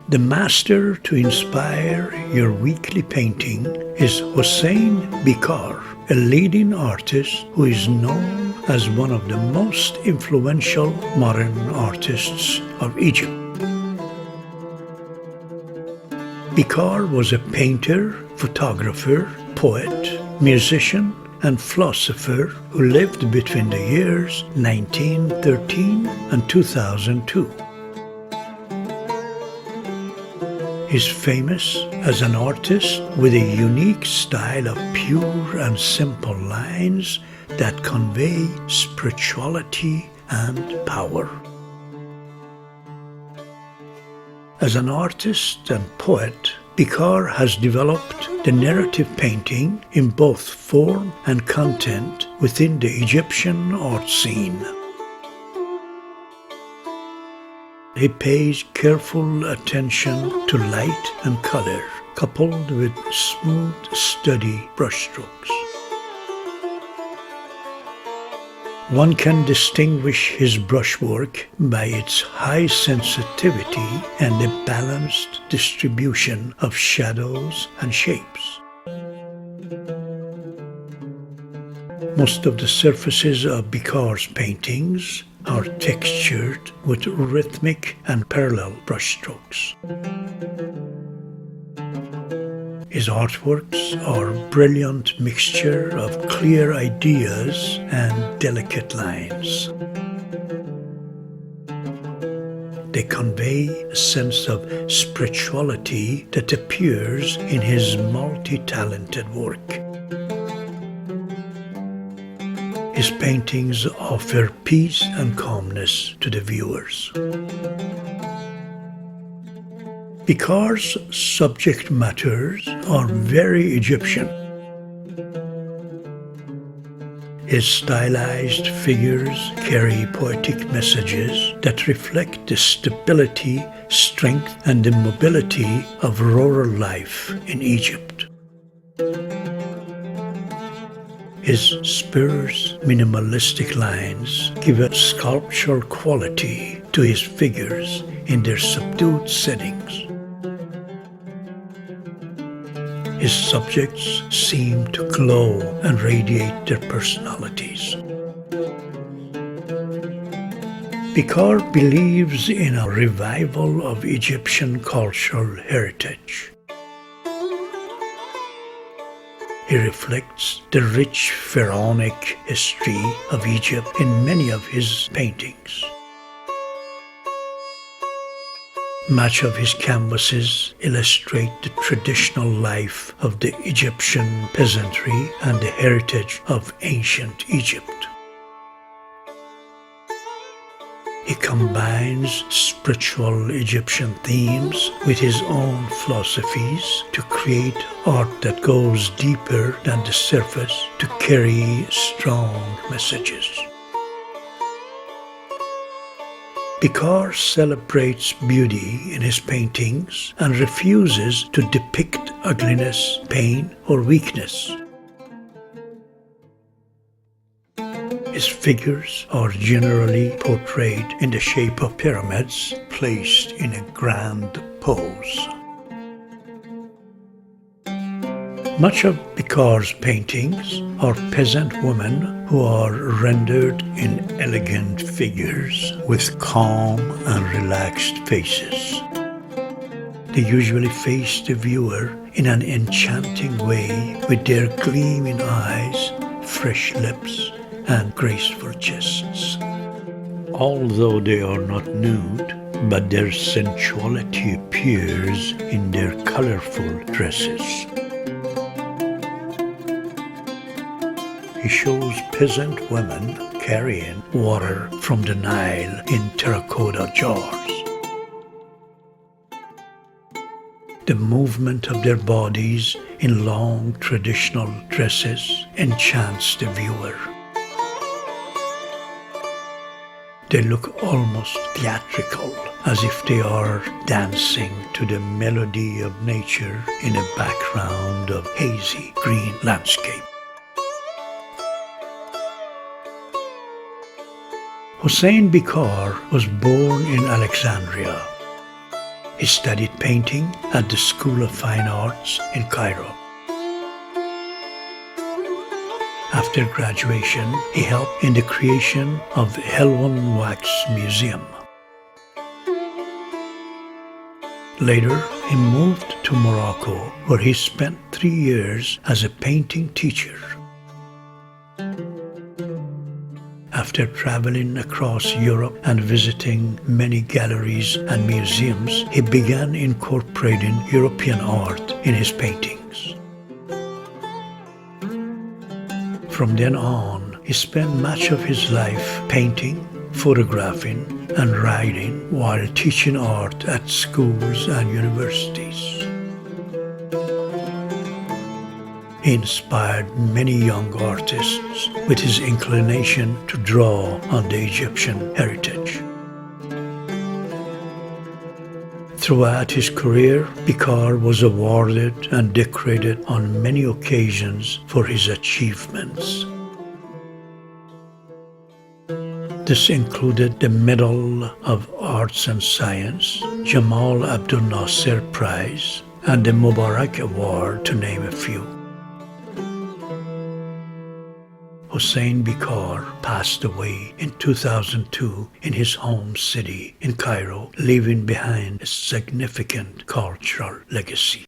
The master to inspire your weekly painting is Hussein Bicar, a leading artist who is known as one of the most influential modern artists of Egypt. Bikar was a painter, photographer, poet, musician, and philosopher who lived between the years 1913 and 2002. He's famous as an artist with a unique style of pure and simple lines that convey spirituality and power. As an artist and poet, Bikar has developed the narrative painting in both form and content within the Egyptian art scene. He pays careful attention to light and color, coupled with smooth, steady brushstrokes. One can distinguish his brushwork by its high sensitivity and a balanced distribution of shadows and shapes. Most of the surfaces of Bikar's paintings are textured with rhythmic and parallel brushstrokes. His artworks are a brilliant mixture of clear ideas and delicate lines. They convey a sense of spirituality that appears in his multi-talented work. His paintings offer peace and calmness to the viewers. Bikar's subject matters are very Egyptian. His stylized figures carry poetic messages that reflect the stability, strength, and the mobility of rural life in Egypt. His sparse, minimalistic lines give a sculptural quality to his figures in their subdued settings. His subjects seem to glow and radiate their personalities. Bikar believes in a revival of Egyptian cultural heritage. He reflects the rich pharaonic history of Egypt in many of his paintings. Much of his canvases illustrate the traditional life of the Egyptian peasantry and the heritage of ancient Egypt. He combines spiritual Egyptian themes with his own philosophies to create art that goes deeper than the surface to carry strong messages. Bikar celebrates beauty in his paintings and refuses to depict ugliness, pain, or weakness. His figures are generally portrayed in the shape of pyramids placed in a grand pose. Much of Bikar's paintings are peasant women who are rendered in elegant figures with calm and relaxed faces. They usually face the viewer in an enchanting way with their gleaming eyes, fresh lips, and graceful chests. Although they are not nude, but their sensuality appears in their colorful dresses. He shows peasant women carrying water from the Nile in terracotta jars. The movement of their bodies in long traditional dresses enchants the viewer. They look almost theatrical, as if they are dancing to the melody of nature in a background of hazy green landscape. Hussein Bicar was born in Alexandria. He studied painting at the School of Fine Arts in Cairo. After graduation, he helped in the creation of the Helwan Wax Museum. Later, he moved to Morocco, where he spent 3 years as a painting teacher. After traveling across Europe and visiting many galleries and museums, he began incorporating European art in his paintings. From then on, he spent much of his life painting, photographing, and writing while teaching art at schools and universities. He inspired many young artists with his inclination to draw on the Egyptian heritage. Throughout his career, Bikar was awarded and decorated on many occasions for his achievements. This included the Medal of Arts and Science, Jamal Abdel Nasser Prize, and the Mubarak Award, to name a few. Hussein Bicar passed away in 2002 in his home city in Cairo, leaving behind a significant cultural legacy.